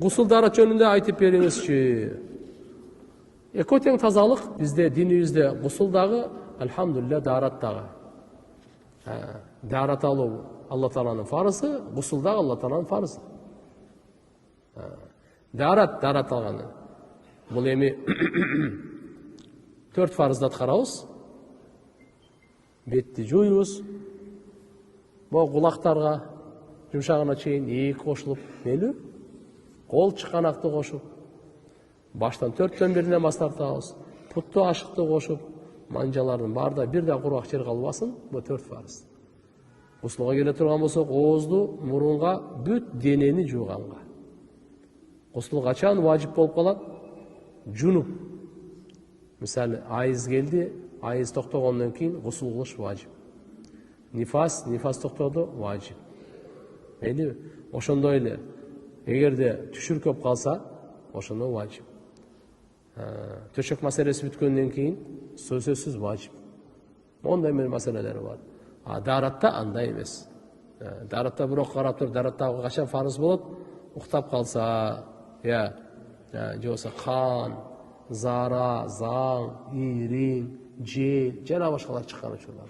Гусулдары жөнүндө айтып бериңизчи. Экөө тең тазалык бизде динибизде гусул дагы, альхамдулилля, даарат дагы. Даарат алуу Алла Тааланын фарызы, гусул дагы Алла Тааланын фарызы. Даарат алганы. Бул эми 4 фарызды аткарабыз. Бетти жуйбуз. Бул кулактарга жумшагына чейин ийик кошулуп, мейлби? Кол чыканакты кошуп, баштан 4төн 1 намаз тартабыз. Путту ашыкты кошуп, манжалардын баарда бир да кургак жер калбасын. Бул 4 фарыз. Гусулга келе турган болсок, оозду, мурунга, бүт денени жууганга. Гусул качан важип болуп калат? Жунуп. Мисалы, айыз келди, айыз токтогондон кийин гусул кылыш важип. Нифас токтоду, важип. Мейли, ошондой эле. Эгерде түшүр көп калса, ошондо важип. Төшөк маселеси бүткөндөн кийин сөзсүз важип. Ондай маселелер бар. Дааратта андай эмес. Дааратта бирок карап туруп, даараттагы качан фарыз болот? Уктап калса, же болбосо кан, зара, заң, ирин, жел, жана башкалар чыккан учурлар.